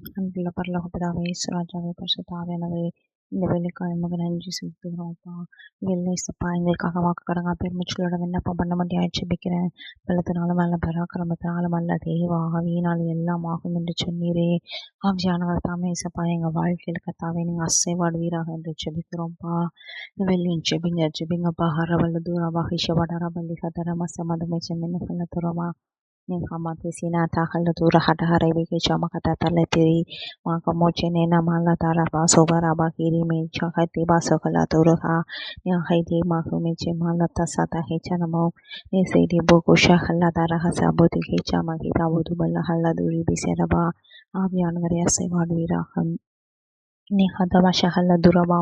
அன்புள்ள பரலோக பிதாவே, இயேசுராஜாவே, பரிசுத்த ஆவியானவரே, இந்த வேலைக்காக நமக்கு நன்றி செலுத்துகிறோம்ப்பா. இல்லை சப்பா, எங்களுக்காக வாக்கு கடங்கா பெருமிச்சலோட விண்ணப்பம் பண்ண முடியாது ஜெபிக்கிறேன். பலத்தினாலும் அல்ல, பராக்கிரமத்தினாலும் அல்ல, தேவ ஆவியினால் எல்லாம் ஆகும் என்று சொன்னீரே. ஆவியானவர் தாமே சப்பா, எங்கள் வாழ்க்கையில் கத்தாவே நீங்கள் அசைவாடுவீராக என்று ஜெபிக்கிறோம்ப்பா. இந்த வெள்ளியின் ஜெபிங்கப்பா. ஹரவல்ல தூரமாக இஷவடரபல்லி கதரம சமதமை செம்மின்னு சொல்ல தருமா. Ngamati sinata halla dura hada harai beke chama kata tale tiri maka moche nena mala tara ba sobara ba kiri me chakati ba sokala dura ha ya haidi maka meche mala tasata hecha namo ne seidi boku shahalla tara hasa bodi ke chama kita bodu balla halla duri bisera ba aviyanagare asevadvira ham ne hada ba shahalla dura ba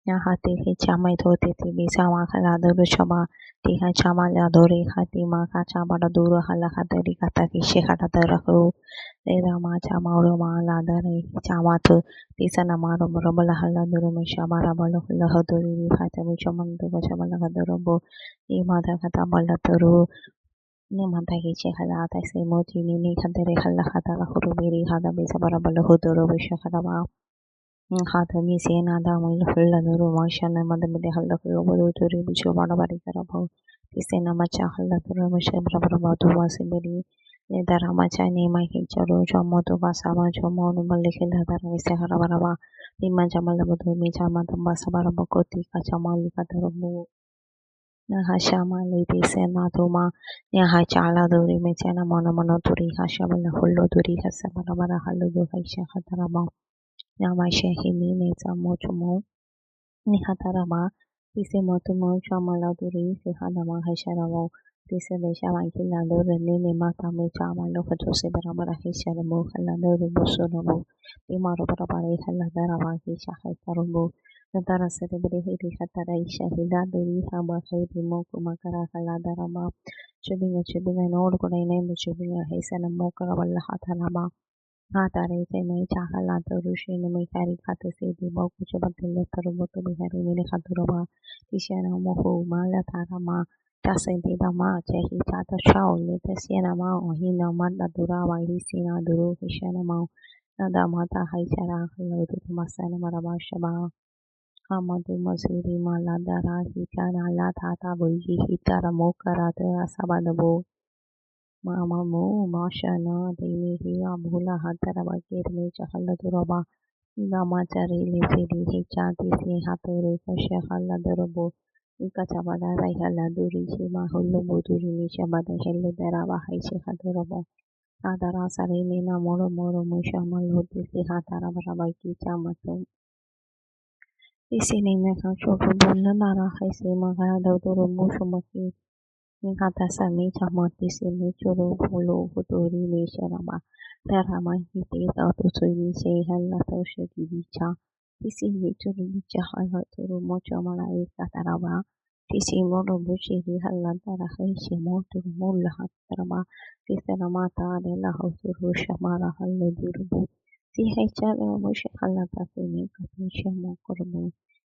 ya hati he chama itote ti bisa makala duru chama tiha chama la dori hati maka chama da duru hala hadari kata kishe hada daraku leda ma chama uru ma la dari chama tu tisa na ma rum rumala hala duru me chama rabalo hala haduri hata me chama du chama la haduru bo I mata kata bala duru ni mata kishe hala ta se moti ni hadari hala hada la huru biri hada bisa barabalo haduru bisha hada ma hada mi se na da mo hala duru ma shana madamide hala huru bodu duru bisho bada bari karabo tise na ma cha hala duru me shabra barabadu wasibiri Nedara macha ni mai charo chomo to basama chomo no malike ladara vise harabaraba lima jamala bodu mi chama tamba sabara bokoti ka chama lika tarabu na hashama lady sena toma ya ha chala duri me chana mono mono duri hashamala hullo duri hasabara bara hallu do haisha hataraba ya ma shehi ni ne chamo chomo ni hataraba ise motu mo chamala duri se hadama hasharabo Tise desha maikilado renini mata me chama lo fato se barabara hisha le mo halado rubo sonobo timaro barabara halada rava hisha haitarubo nadara se rebere hiri hatara isha hilado riha ba hairi mo kumakara halada rama chubinga nodu kuda inendu chubinga hisa na mo karavalla hatarama hatare se me chahalado rushi ne me kari khate se di mo kucho batille tarubo to bihari mene haturaba tisha na mo hu mala tarama Tasendida ma chehi chata shao le tesiena ma ohina manda dura wa hisina duru hishana ma nada mata haishara halo du masana maraba shaba hamadu mazuri ma ladara hitana la tata buji hitara mokara dara sabadabo mama mo mashana dini hiya bhula hatara bagir me chahala duraba Gama chari le fili hicha tisi haturu kasha hala durabo Ika chabada rai hala duri shima hullu buduri ni shabada hellu daraba haishi haduraba adara sari nina moro moro musha malhoti si hatara baraba ki chamato isi ni me ka chofu bunna dara haisi magara dauduru mushu maki ni hata sami chamati si ni churu hulu buduri ni sharaba darama hiti tautu sui se halla taushe ki bicha isi ni churu bicha hala turu mocho malai kataraba Tisi moro bushiri halantara haishi moto mulla hatrama tisana mata adela hausuru shamara hallu durubu si haichara bushi halata sini katusha mokorbu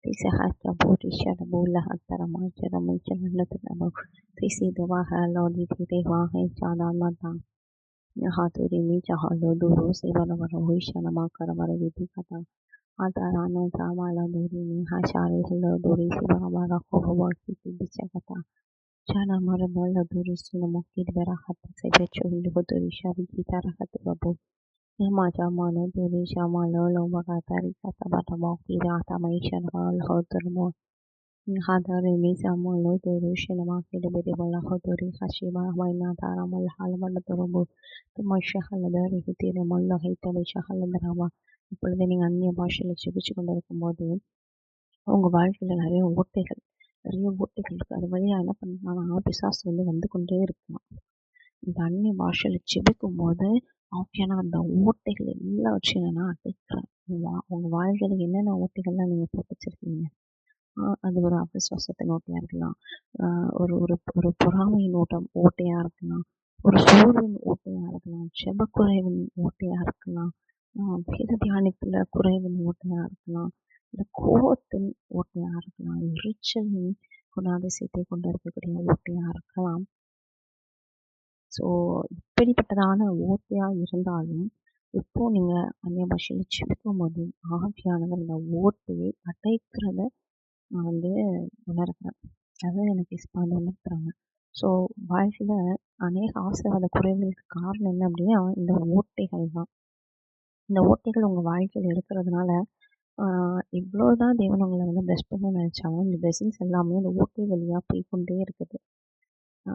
tisi hacha buri shara bulla hatara machara muchara natrama tisi dewa halodi dewa haichara mata haturi micha hallu duru sivara vara huishana makara vara vidhi kata Adarana Tamala Durini Hashari Hello Durisi Barabara Kovaki Bichakata Chana Marabala Durisi Mokid Berahata Sepecho Hilhudurisha Vitara Hatabu Yama Jamano Durisha Malolo Bagatari Katabata Moki Rata Maishan Hall Hoturmo Hadari Misa Molo Durushin Maki Bedibala Hoturi Hashiba Maina Taramal Halabala Turubu Tumasha Haladari Hitira Molla Hita Visha Haladrama இப்பொழுது நீங்க அந்நிய பாஷையில ஜெபிச்சு கொண்டிருக்கும்போது உங்க வாழ்க்கையில நிறைய ஓட்டைகள் இருக்கு அது வழியா என்ன பண்ணலாம்னா பிசாசு வந்து கொண்டே இருக்கலாம் இந்த அந்நிய பாஷையில ஜெபிக்கும் போது ஆவியான அந்த ஓட்டைகள் எல்லாம் வச்சு என்னன்னா அடைக்கிறேன் உங்க வாழ்க்கையில என்னென்ன ஓட்டைகள்லாம் நீங்க போட்டு வச்சிருக்கீங்க அது ஒரு அவிசுவாசத்தின் ஓட்டையா இருக்கலாம் ஒரு ஒரு ஒரு பொறாமையின் ஓட்டையா இருக்கலாம் ஒரு சோர்வின் ஓட்டையா இருக்கலாம் செபக்குறைவின் ஓட்டையா இருக்கலாம் வேத தியானத்துல குறைவின் ஓட்டையா இருக்கலாம் இல்ல கோபத்தின் ஓட்டையா இருக்கலாம் எரிச்சலின் குணாதிசயத்தை கொண்டு இருக்கக்கூடிய ஓட்டையா இருக்கலாம் ஸோ இப்படிப்பட்டதான ஓட்டையா இருந்தாலும் இப்போ நீங்கள் அந்நிய பாஷையில் ஜெபிக்கும்போது ஆவியானவர் அந்த ஓட்டையை அடைக்கிறத நான் உணர்கிறேன். அதான் எனக்கு வந்து உணர்த்துறாங்க. ஸோ வாழ்க்கையில அநேக ஆசீர்வாத குறைவுகளுக்கு காரணம் என்ன அப்படின்னா, இந்த ஓட்டைகள் தான். இந்த ஓட்டைகள் உங்கள் வாழ்க்கையில இருக்கிறதுனால, ஆ எவ்வளோதான் தேவன் உங்கள பிளெஸ் பண்ணணும்னு நினைச்சாலும், இந்த பிளெஸ்ஸிங்ஸ் எல்லாமே இந்த ஓட்டை வழியா போய்க்கொண்டே இருக்குது. ஆ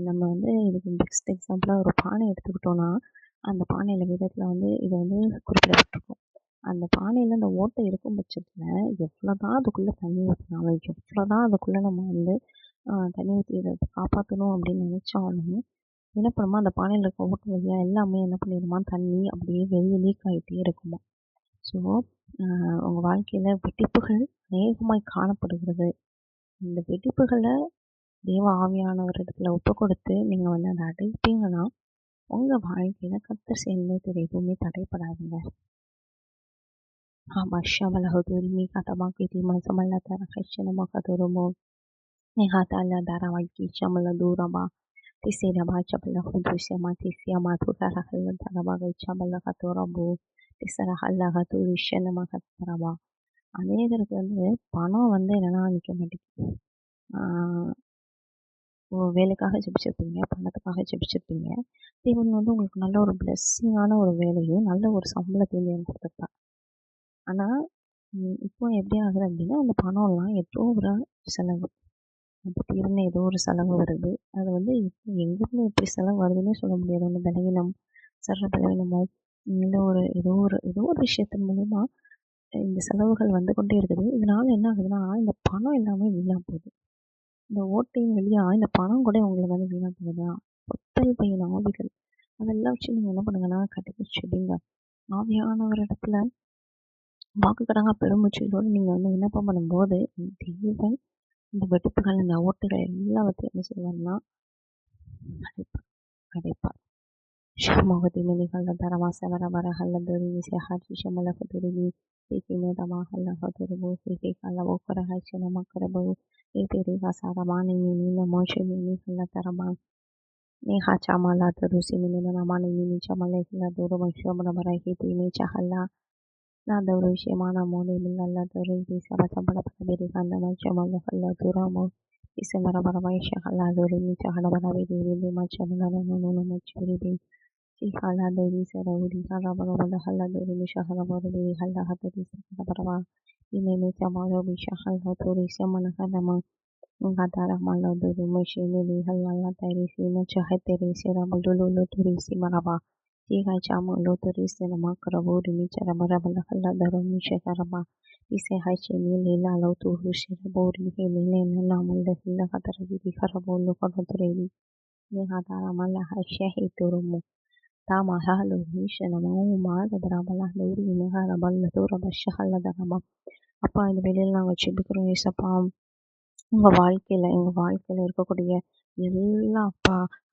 நம்ம இதுக்கு பெஸ்ட் எக்ஸாம்பிளா ஒரு பானை எடுத்துக்கிட்டோம்னா, அந்த பானையில வேதத்தில இது குறிப்பிடப்பட்டிருக்கும். அந்த பானையில அந்த ஓட்டை இருக்கும் பட்சத்தில, எவ்வளோதான் அதுக்குள்ள தண்ணி ஊத்துனாலும், எவ்வளோதான் அதுக்குள்ள நம்ம தண்ணி ஊத்தி இத காப்பாத்தணும் அப்படின்னு நினைச்சாலும், என்ன பண்ணுமா அந்த பானையில இருக்க ஓட்டை வழியா எல்லாமே என்ன பண்ணிருமா, தண்ணி அப்படியே வெளிய லீக் ஆயிட்டே இருக்குமாம். ஸோ, உங்க வாழ்க்கையில வெடிப்புகள் அநேகமாய் காணப்படுகிறது. இந்த வெடிப்புகள தேவ ஆவியானவரிடத்துல ஒப்புக்கொடுத்து நீங்க அத அடைப்பீங்கன்னா, உங்க வாழ்க்கையில கர்த்தர் செய்யும்போது எதுவுமே தடைபடாதுங்க. ஆமா ஷபலஹதுரி மீகாதமாக்கிதி மசமல்லதர ஹஷனமகதுருமோ நிஹாதால தரவாக்கி ஷமல தூரமா திசிரமா சபலஹுதுஷமா திசியமா துதரஹல்ல தரமாக சபலஹதுரபு திசரஹல்லஹதுரி ஷனமகதரமா. அநேகருக்கு பணம் என்னன்னா நிற்க மாட்டேங்குது. வேலைக்காக ஜெபிச்சிருப்பீங்க, பணத்துக்காக ஜெபிச்சிருப்பீங்க. தேவன் உங்களுக்கு நல்ல ஒரு பிளெஸ்ஸிங்கான ஒரு வேலையும், நல்ல ஒரு சம்பளத்தையும் தேவன் குடுத்துருப்பார். ஆனா, இப்போ எப்படி ஆகுது அப்படின்னா, அந்த பணம்லாம் ஏதோ ஒரு செலவு. திடீர்னு ஏதோ ஒரு செலவு வருது. அது இப்போ எங்கேருந்து எப்படி செலவு வருதுன்னே சொல்ல முடியாது. ஒண்ணு பலவீனம், சர்ற பலவீனமோ, இல்ல ஏதோ ஒரு விஷயத்தின் மூலியமா இந்த செலவுகள் வந்து கொண்டே இருக்குது. இதனால என்ன ஆகுதுன்னா, இந்த பணம் எல்லாமே வீணா போகுது. இந்த ஓட்டையின் வழியா இந்த பணம் கூட உங்களுக்கு வீணா போகுதா? பொத்தல் பையின் ஆவிகள். அதெல்லாம் வச்சு நீங்க என்ன பண்ணுங்கன்னா, கட்டி ஜெபிங்க. ஆவியானவரிடத்துல வாக்குக்கடங்கா பெருமூச்சுகளோடு நீங்க விண்ணப்பம் பண்ணும்போது, தேவன் இந்த வெடிப்புகள், இந்த ஓட்டைகள் எல்லாவற்றையும் என்ன செய்வார்னா, அடைப்பார் அடைப்பார். ஷமோகதி மினிகல்ல தரமா செவரவர ஹல்லதுரி விசேஹாட்சி ஷமலகதுரி சீக்கிமேதமா ஹல்லகதுருபு சீக்கிகல்ல ஓக்கரஹாட்சினமக்கரபு ஏபெரிகா சாரமானி மினி மோஷி மினி ஹல்ல தரமா நேஹா சாமலா தருசி மினி நமனி மினி சமலை ஹல்ல துரும ஷமரமரஹி திமி சஹல்லா நாதரு விஷயமான மோடி மில்லல்ல துரி சப சம்பள பதபெரி கந்தம சமல்ல ஹல்ல துரமோ இசமரபரமைஷ ஹல்லா துரி மிச்ச ஹடபரவிதி விதி மச்சமல நுனு மச்சுரிபி Ihaladori Saravuri Halabarabala Haladori Mishahalabarabhi Halahatari Sakarabarava Inene Samara Vishahalhatori Samanahanama Ngadara Maladori Mashini Halala Tairi Sima Chahateri Serabululu Turi Simarava Tiha Chama Loturi Sinama Karavuri Micharabarabala Haladaro Mishakaraba Ise Hachini Lila Lotu Hushirabori Helene Namula Hilahatari Harabolo Karatori Nihadara Mala Hashahi Turumu அப்பா இந்த வேலையில் நாங்கள் ஜெபிக்கிறோம் ஏசப்பா. உங்க வாழ்க்கையில இருக்கக்கூடிய எல்லா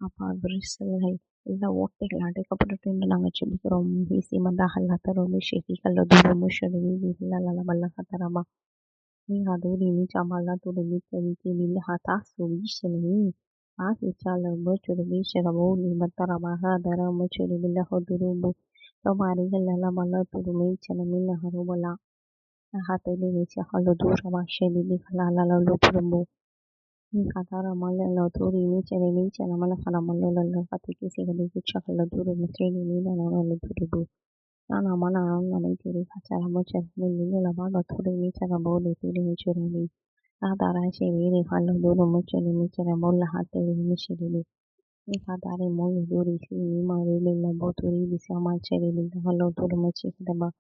அப்பா விரிசல்கள் எல்லா ஓட்டைகள் அடைக்கப்பட்டுட்டு என்று நாங்கள் ஜெபிக்கிறோம். வீசி மந்தாகல்லா தரோமி ஷெகி கல்ல தூரமு ஷெடி வீல்லா கத்தரமா நீ அதோடு நீ சாமல்லா தோடு நீ கவிக்கு வில்ல ஹதா சுவிஷனி Akichala Butcheribishara Boli Mataramaha Dara Muchuribilla Hodurubu Tomariga Lala Mala Turumi Chanamina Harubala Hateli Vicha Haludura Mashedi Halala Lupurubu Nikatara Mala Loturi Michele Michana Malafana Malola Fatiki Sigadi Chakaluduru Mutrini Nina Lupurubu Nana Mana Namitiri Hachara Mucha Nila Baba Turi Michana Boli Tiri Michurimi Nadarashi Viri Haluduru Mucheli Michana Mola Hateli Michili Nikadari Molu Duri Nima Rili Laboturi Visama Cherry Halo Turumachi Daba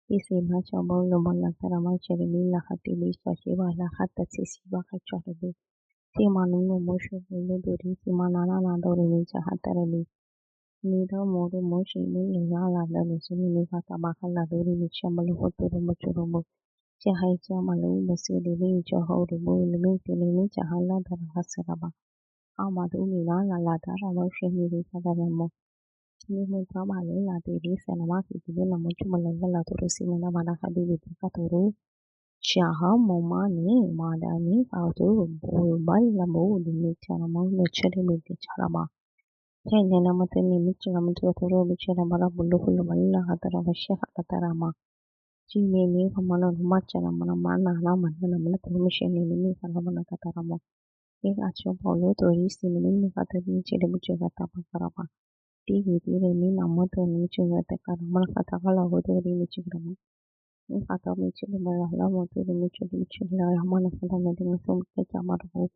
Isi Macha Bolo Mola Tarama Cherry Mila Hati Bisha Shiva La Hata Sisiva Hachabu Simanu Moshu Duri Simanana Dori Micha Hatarabi Nida Moru Moshi Nila Sumi Nikata Bakala Duri Michamalu Hoturu Machurumu Chahaicha Malu Basili Johorubu Limiti Limicha Hala Hasaraba Amaduni Lala Latara Moshini Kadamo Nimutramali Latiri Sanamaki Dina Muchumalanga Turusimana Manahadi Katuru Shaha Momani Madani Auto Bal Lamu Dimitaramo Cheri Charama Kenya namateni micho na mtu watoro micho na mara bulu malla hatara vasha hatara ma chini ni kamala macha na mana mana na mana na mana tumishe ni mimi kana mana katara ma एक आचो बोलो तो इसी mini कथा नीचे मुझे कथा पकड़ा TV TV मी नम्मो तो नीचे कथा करमल कथा कला हो तो नीचे करम कथा नीचे मरहला मोतो नीचे हमन कथा में दिन तो के चामर हो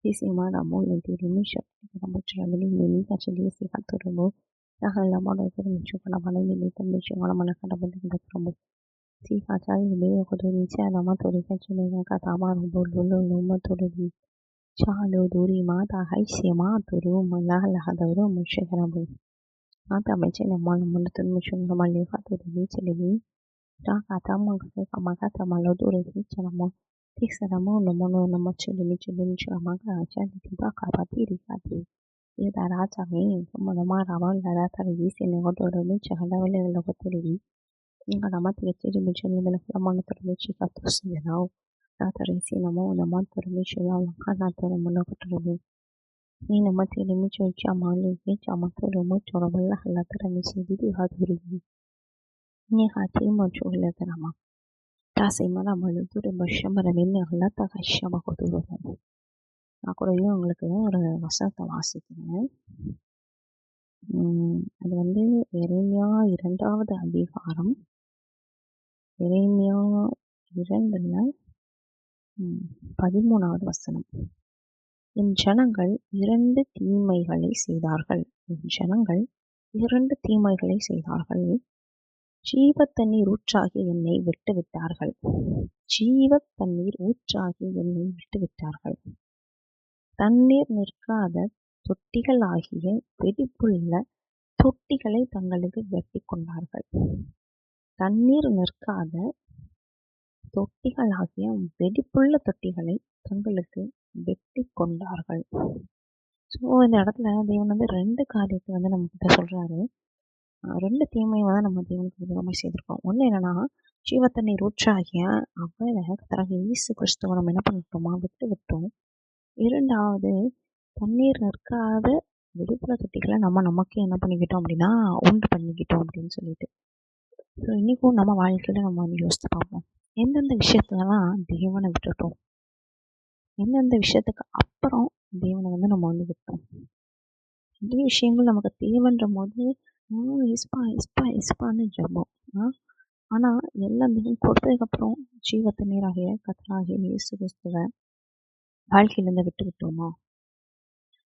इसी मारा मोल नीचे नीचे कथा मुझे मिनी मिनी कथा नीचे कथा रमो हल्ला मोलो तो नीचे कथा बने मिनी तो नीचे वाला मन कथा बने कथा रमो सी कथा मिनी को तो नीचे ना मत तो नीचे चले कथा मारो बोलो लो मत तो Chalo duri mata haisi maturu malala hadawro musharabu. Mata mechele mwana mwana tunu musharabu malifa turu bichele bi. Kata mangse kamakata malodure bichele mo. Tiksara mo no mono no machele michele michele maga achali tiba kapatiri kati. Ida rata me kama mara wala rata risi ne godoro michele hadawle lokotiri bi. Inga ramati kechiri michele mele flamano turu michele katusi yanao. Rata risi namo namaturu michele ala kana turu monokotiri. Ni namatili micho chama ligi chama toro mucho raballa halatara misidi haduri ni hati mucho halatarama tasa imara maludure bashambara minne halata kashama koduru நான் கூட உங்களுக்கு ஒரு வசனத்தை வாசிக்கிறேன். அது வந்து எரேமியா 2வது அதிகாரம் எரேமியா 2ல 13வது வசனம். என் ஜனங்கள் 2 தீமைகளை செய்தார்கள். என் ஜனங்கள் 2 தீமைகளை செய்தார்கள். ஜீவத்தண்ணீர் ஊற்றாகி என்னை விட்டுவிட்டார்கள். ஜீவத்தண்ணீர் ஊற்றாகி என்னை விட்டுவிட்டார்கள். தண்ணீர் நிற்காத தொட்டிகளாகிய வெடிப்புள்ள தொட்டிகளை தங்களுக்கு வெட்டி கொண்டார்கள். தண்ணீர் நிற்காத தொட்டிகளாகிய வெடிப்புள்ள தொட்டிகளை தங்களுக்கு வெட்டி கொண்டார்கள். ஸோ இந்த இடத்துல தேவன் வந்து 2 காரியத்தை வந்து நம்ம கிட்ட சொல்றாரு. 2 தீமையை வந்து நம்ம தேவனுக்கு விரோதமாக செய்திருக்கோம். ஒன்று என்னன்னா, ஜீவத்தண்ணீர் ஊற்றாகிய அவரை கர்த்தராகிய இயேசு கிறிஸ்துவை நம்ம என்ன பண்ணிட்டோமா விட்டு விட்டோம். 2வது தண்ணீர் நிற்காத வெடிப்புள்ள தொட்டிகளை நம்ம நமக்கு என்ன பண்ணிக்கிட்டோம் அப்படின்னா உண்டு பண்ணிக்கிட்டோம் அப்படின்னு சொல்லிட்டு. ஸோ இன்னைக்கும் நம்ம வாழ்க்கையில நம்ம வந்து யோசித்து பார்ப்போம். எந்தெந்த விஷயத்துலலாம் தேவனை விட்டுட்டோம், எந்தெந்த விஷயத்துக்கு அப்புறம் தேவனை வந்து நம்ம வந்து விட்டோம். நிறைய விஷயங்கள் நமக்கு தேவைன்ற போது இஸ்பா இஸ்பா இஸ்பான்னு ஜெபம். ஆனால் எல்லாம் தேவன் கொடுத்ததுக்கப்புறம் ஜீவத்தண்ணீராகிய கர்த்தராகிய இயேசு கிறிஸ்துவை வாழ்க்கையிலேருந்து விட்டு விட்டோமா?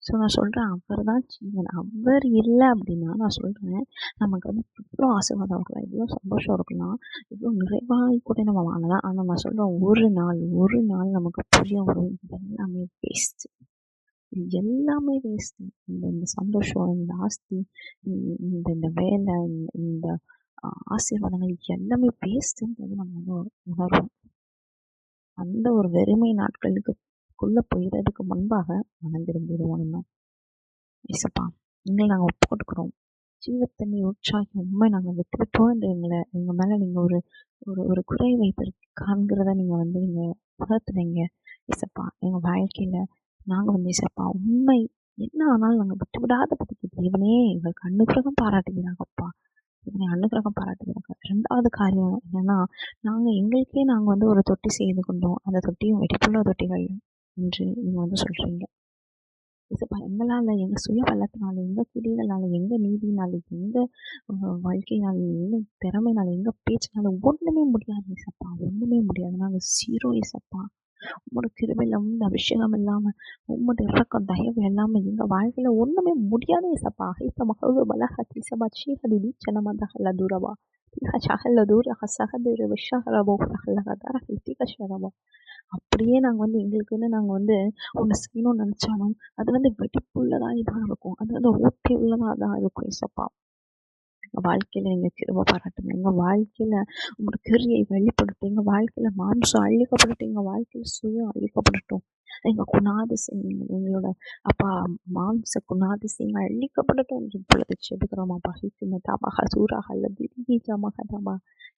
ஸோ நான் சொல்கிறேன், அவர் தான் ஜீவன். அவர் இல்லை அப்படின்னா நான் சொல்கிறேன் நமக்கு வந்து இவ்வளோ ஆசீர்வாதம் இருக்கலாம், இவ்வளோ சந்தோஷம் இருக்கலாம், இவ்வளோ நிறைவாக கூட நம்ம வாங்கலாம். ஆனால் நான் சொல்கிறேன், ஒரு நாள் நமக்கு புரிய வரும், எல்லாமே வேஸ்ட்டு, எல்லாமே வேஸ்ட்டு. இந்த சந்தோஷம், இந்த ஆஸ்தி, இந்த வேலை, இந்த ஆசீர்வாதங்கள் எல்லாமே வேஸ்ட்டுன்றது நம்ம வந்து உணர்வோம். அந்த ஒரு வெறுமை நாட்களுக்குள்ளே போயிடுறதுக்கு முன்பாக மனம் திரும்பிடுவோம். நம்ம ஏசப்பா எங்களை நாங்கள் ஒப்பு கொடுக்குறோம். ஜீவத்தண்ணி உற்சாகி உண்மை நாங்கள் விட்டுவிட்டோம் என்று எங்கள் மேலே நீங்கள் ஒரு குறை காண்கிறத நீங்கள் வந்து நீங்கள் உணர்த்துறீங்க ஏசப்பா. எங்கள் வாழ்க்கையில் நாங்கள் வந்து ஏசப்பா உண்மை என்ன ஆனாலும் நாங்கள் விட்டு விடாத பற்றி தேவனே எங்களுக்கு அனுகிரகம் பாராட்டுகிறாங்கப்பா. இவனை அனுகிரகம் பாராட்டுகிறாங்க. 2வது காரியம் என்னன்னா, எங்களுக்கே நாங்கள் வந்து ஒரு தொட்டி செய்து கொண்டோம். அந்த தொட்டியும் வெடிப்புள்ள தொட்டிகள் என்று நீங்கள் வந்து சொல்கிறீங்க ஏசப்பா. எங்களால், எங்கள் சுய பலத்தினால, எங்கள் கிரியைகளால், எங்கள் நீதினால, எங்கள் வாழ்க்கையினால, எங்கள் திறமையினால, எங்கள் பேச்சினால ஒன்றுமே முடியாது ஏசப்பா, ஒன்றுமே முடியாது. நாங்கள் 0 ஏசப்பா. உங்களோட கிருபையில் இந்த அபிஷேகம் இல்லாமல், உங்களோட இறக்கம் தயவு இல்லாமல் எங்கள் வாழ்க்கையில் ஒன்றுமே முடியாது ஏசப்பா. ஹைத்த மகவு பலஹத்தி சபா சீஹதி பீச்சனமதஹல்ல தூரவா சஹல்ல தூர சகதுர விஷஹரபோ ஹல்லகதர ஹித்தி கஷரபா. அப்படியே நாங்கள் வந்து எங்களுக்குன்னு நாங்கள் வந்து ஒன்று செய்யணும்னு நினச்சாலும் அது வந்து வெடிப்புள்ளதாக தான் இருக்கும், அது வந்து ஊட்டி உள்ளதாக தான் இருக்கும் ஏசப்பா. எங்கள் வாழ்க்கையில் நீங்கள் கிருபை பாராட்டுங்க. எங்கள் வாழ்க்கையில் உங்களோட கிரியை வெளிப்படுத்தும். எங்கள் வாழ்க்கையில் மாம்சம் அழிக்கப்படட்டும், எங்கள் வாழ்க்கையில் சுயம் அழிக்கப்படட்டும். எங்கள் குணாதிசயங்கள், எங்களோட அப்பா மாம்ச குணாதிசயங்கள் அழிக்கப்படட்டும் என்று இப்பொழுது செபிக்கிறோம் அப்பா. ஹிசிமதாபா ஹசூரா அல்லது மகதாபா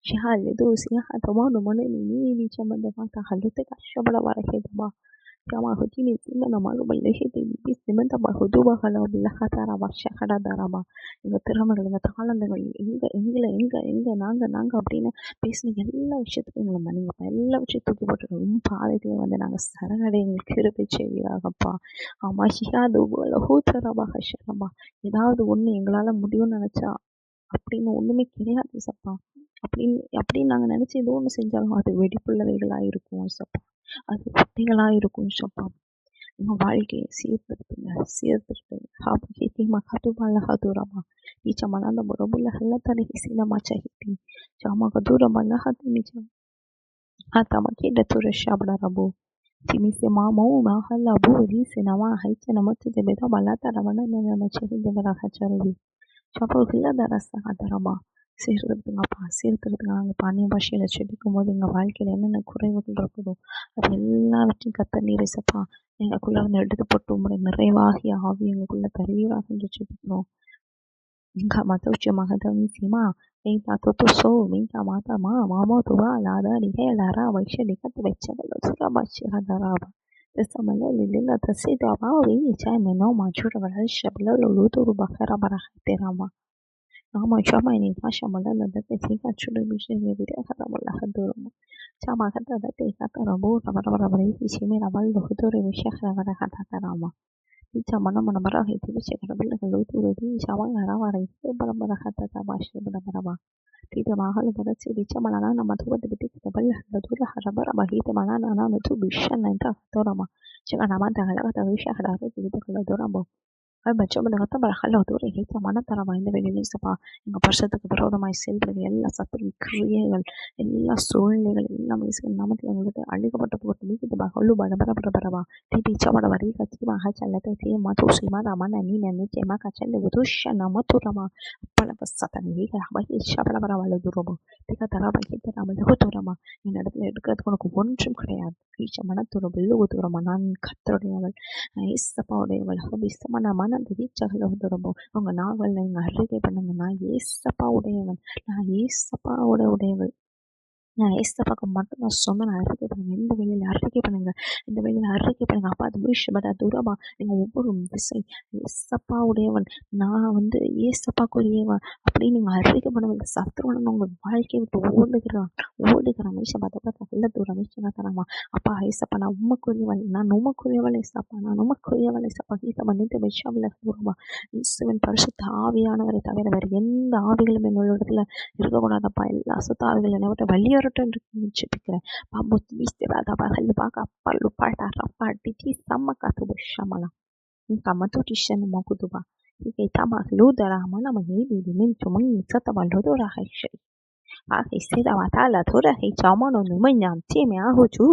ஷஹல் எதோ சிஹதமா மனு நீ சம்பந்தமாக ஹலுத்தை கஷ்டப்பட வரஹேதபா. Kama hutini sima na malu balahiti bibi simanta bahuduba kala bilakatara வர்ஷகட தரமா எங்க திறமைகள் எங்க தாளந்துகள் எங்க நாங்க அப்படின்னு பேசின எல்லா விஷயத்துக்கும் எங்களை மன்னிங்கப்பா. எல்லா விஷயம் தூக்கி போட்டுருக்கோம் பாதையிலே வந்து நாங்கள் சரணடை எங்களுக்கு கிருபை செய்வீராகப்பா. ஆமா ஹியாது லஹூத்தரபா ஹஷரபா ஏதாவது ஒண்ணு எங்களால முடியும்னு நினைச்சா அப்படின்னு ஒண்ணுமே கிடையாது சப்பா. அப்படின்னு நாங்க நினைச்சு ஏதோ ஒண்ணு செஞ்சாலும் அது வெடிப்புள்ளவைகளா இருக்கும் சப்பா. அது குட்டிகளா இருக்கும் சப்பா. எங்க வாழ்க்கையை சீர்திருத்துங்க. ஹாபஹிதி மகதுபல ஹதுரமா ஈச்ச மனந்த புறபுல ஹல்லத்தரி ஹிசினமா சஹிதி ஜாமா கதுரபல ஹதிமிச்ச ஹாத்தமா கிட துரஷாபட ரபு திமிசೆ ಮಾಮವು ಮಹಲ್ಲಬು ರೀಸೆನವಾ ಹೈಚನಮತ್ತು ದೆಬೆದ ಬಲತರವನ ನೆನಮಚಹಿ ದೆಬರಹಚರವಿ சபோகில்லதரசகதரமா சீர்திருத்துங்க. நாங்கள் பாண்டிய பாஷையில் செபிக்கும் போது எங்கள் வாழ்க்கையில் என்னென்ன குறைவுகள் இருக்குதோ அது எல்லாவற்றையும் கர்த்தர் நீர் இயேசப்பா எங்களுக்குள்ள வந்து எடுத்து போட்டு உங்களுடைய நிறைவாகிய ஆவி எங்களுக்குள்ள தருவீராக என்று செபிக்கிறோம். Minka matauche mahadami sima minka toto so minka mata mama tuwa lada rihe lara vaisha dikat vecha balo sura bachi hadaraba tesamala lilila tasida ba wi chai meno machura bala shabla lulu to bakara barahate rama Nama chama ini tasha malala date tika chudu bishe vire hada mala hadurama chama hada date kata rabu rabara bari chimi rabal lohudore bishe hada hada rama Ita mana marah itu bisa kerana kalau tu jadi sama arah arah itu bara kata tabashe bara tidak mahal pada sih dica mana nama tu pada betik kita balik tu lah bara bahita mana nama tu bisa nanti tu nama jika nama dah kalau kata bisa ada tu kita kalau tu nama baca mana kata bara kalau tu kita mana tarama இந்த வெளியில சப்பா எங்க பரிசுத்தத்துக்கு விரோதமாய் செயல்படுகிற எல்லா சத்துரு கிரியைகள் எல்லா சூழ்நிலைகள் எல்லாம் இயேசுவின் நாமத்தில் எங்களுக்கு அழிக்கப்பட்டு போட்டு மீது பகலு பரபரபரபரபா டிடி சவட வரி கத்தி மகா சல்லத்தை தே மது சீமா ரமண நீ நன்னி சேமா கச்சல் உதுஷ நம துரமா பல சத்தனை அபகி ஷபலபரவல துரபோ திக தரபகி தரமல துரமா இந்த இடத்துல எடுக்கிறதுக்கு உனக்கு ஒன்றும் கிடையாது ஈச்ச மனத்துறவு துரமா நான் கத்தருடையவள் ஏசப்பாவுடையவள் விசமான மனது வீச்சகல துரபோ உங்க நாவல் நீங்க அறிக்கை பண்ணுங்க நான் ஏசப்பாவுடையவன் நான் ஏசப்பாவுடையவள் நான் ஏசப்பாக்கு மட்டும் நான் சொன்ன நான் அறிக்கை பண்ணுங்க இந்த வேலையில் அறிக்கை பண்ணுங்க இந்த வேலையில் அறிக்கை பண்ணுங்க அப்பா அது விஷயப்பட தூரமா நீங்க ஒவ்வொரு விசை ஏசப்பாவுடையவன் நான் வந்து ஏசப்பாக்குரியவன் அப்படின்னு நீங்க அறிக்கை பண்ணுங்க சத்துருவன் உங்க வாழ்க்கையை விட்டு ஓடுகிறான் மீசப்பா நல்ல தூரம் மீசனா தராமா அப்பா ஏசப்பா நான் உமக்குரியவள் ஏசப்பா நான் உமக்குரியவள் ஏசப்பா ஈசப்பா நின்று விஷயமில்ல தூரமா இயேசுவின் பரிசுத்த ஆவியானவரை தவிர வேறு எந்த ஆவிகளும் என்னோட இடத்துல இருக்கக்கூடாதப்பா எல்லா அசுத்த ஆவிகள் என்னை விட்டு வெளியேறட்டும் ஜெபிக்கிறேன் பாம்பு வீஸ்தேவாதா பாக்க luparta rapati sama katu bersama kama tu tishan makutuba ikitama ludara mana mahidi dimin tumang sata balodora haishi Isida watala thora hi chamano numanya timi ahuchu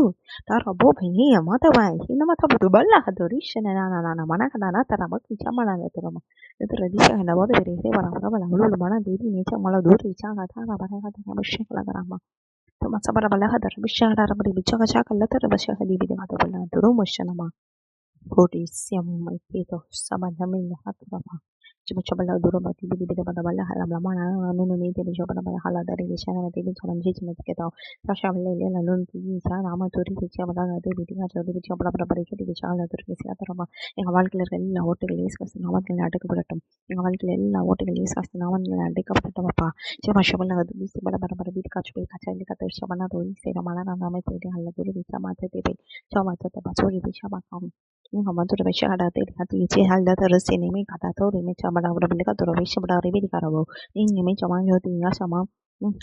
tarabo bhini mata vai hina mata buduballa hadorishana na mana kana tarama chamana tarama ಇದರ ದಿಶೆ ಹಲವಾರು ಬೇರೆ ಬರಬರ ಬಲಗಳು ಮನ ದೇವಿ ನೀಚ ಮಲ ದೂರ ಇಚ ಗತ ಬರಹ ತರ ಬಶ್ಯಕಲ ಗರಮ ತಮ ಸಬರ ಬಲಹ ದರ ಬಿಶ್ಯಾಡ ರಬರಿ ಬಿಚ್ಚಗ ಚಾಕಲ್ಲ ತರ ಬಶ್ಯ ಹದಿ ಬಿದೆ ಮಾತ ಬಲ್ಲ ದುರು ಮಶನಮ ಕೋಟಿ ಸ್ಯಂ ಮೈಕೇತೋ ಸಮನಮಿಲ್ಲ ಹತಬ Cuma coba lah dulu bagi bidi pada bala halam lama nunu ni dia coba pada bala hala dari sana nanti dia cuma jadi cuma kita tahu rasa bela le lalu nanti sana nama tu dia coba pada nanti bidi kan coba dia coba pada pada kita dia cakap tu dia siapa orang yang awal kelar எல்லா ஓட்டுகள் இயேசுவின் நாமத்தில் அடக்கப்படட்டும் எங்கள் வாழ்க்கையில் எல்லா ஓட்டுகள் இயேசுவின் நாமத்தில் அடக்கப்படட்டும் அப்பா சிவா ஷபல அது பிசி பட பட பட பீட் காச்சு போய் காச்சா இல்லை கத்த ஷபனா தோய் சேர மலனா நாமே தேடி ஹல்ல தோடி விசா மாத்த தேடி சோமா சத்த பசோடி visa Pakkam Nga mantura besha ada te hati che halda terus ini me kata to me chama da bra ka to besha bra re bi karabo ini me chama yo ti nga sama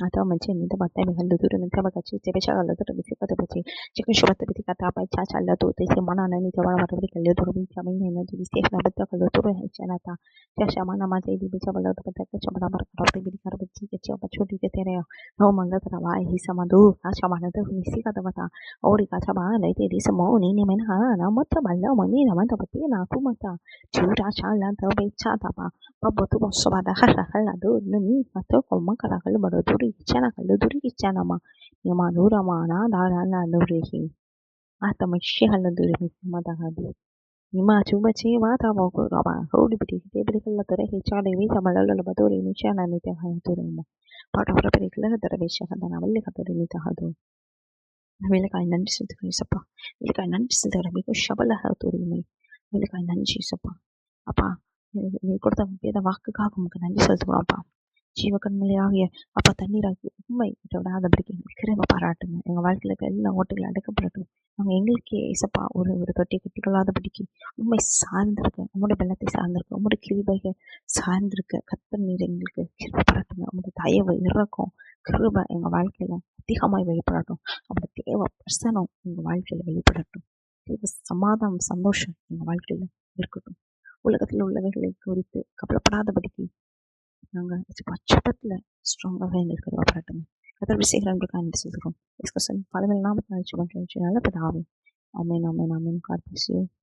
atau menche ni te batta me halda tu me chama ka che te besha halda to be ka te bechi chikin shobat te kata pa cha cha halda to te se mana na ni to bra bra ka le to bi chama ni na ji se na batta ka to re chana ta cha shama na ma te bi besha bra to ka te chama bra ka to bi ka be chi ke cha choti ke tere no manga tra wa hi sama do na chama na te mi si ka ta bata ori ka chama na te di se mo ni ni men ha na ma ta balla mani na man ta pati na ku mata chura chala ta be cha ta pa pa botu bosso bada ha do no ni ato ko ma kala kala bado duri chana kala duri chana ma ni ma nura ma na da na nuri hi ata ma shi hala duri mi ma da ha do ni ma chuba che wa ta bo ko ba ho di bi te bi kala tare hi cha de mi sa ma la ba do ri mi chana ni te ha to ri mo pa ta pra pe kala tare be sha ha da na malli ka to ri mi ta ha do வேலைக்காய் நன்றி செலுத்துகிறேன் ஏசப்பா. வேலைக்காய் நன்றி செலுத்துகிறேன். மிக ஷபலக துரிமை. வேலைக்காய் நன்றி ஏசப்பா. அப்பா, நீ கொடுத்த வேத வாக்குக்காக உமக்கு நன்றி செலுத்துகிறோம்ப்பா. ஜீவக்கண்மலையாகிய அப்பா, தண்ணீராகி உண்மை விடாதபடிக்கு எங்களுக்கு கிருபை பாராட்டுங்க. எங்கள் வாழ்க்கையில் இருக்க எல்லா ஓட்டைகளும் அடைக்கப்படட்டும். நாங்கள் எங்களுக்கே ஏசப்பா ஒரு தொட்டி கட்டிக்கொள்ளாதபடிக்கு உண்மை சார்ந்திருக்க, உங்களுடைய பலத்தை சார்ந்திருக்க, உங்களுடைய கிருபைகள் சார்ந்திருக்க கர்த்தர் நீர் எங்களுக்கு கிருபை பாராட்டுங்க. உங்களுடைய தயவு இறக்கம் கிருபை எங்கள் வாழ்க்கையில அதிகமாய் வெளிப்படட்டும். உங்களுடைய தேவ பிரசனம் எங்கள் வாழ்க்கையில வெளிப்படட்டும். தேவ சமாதானம் சந்தோஷம் எங்கள் வாழ்க்கையில இருக்கட்டும். உலகத்தில் உள்ளவைகளை குறித்து கவலைப்படாதபடிக்கு நாங்கள் ஜபத்தில் ஸ்ட்ராங்காக எங்களுக்கு பாராட்டுங்க. கர்த்தர் விசேஷங்களுக்கு நன்றி செலுத்துகிறோம். பலவேல் நாமத்தினால் ஜெபம் கேளுங்கள். நல்ல பிதாவே. ஆமென், ஆமென், ஆமென். God bless you.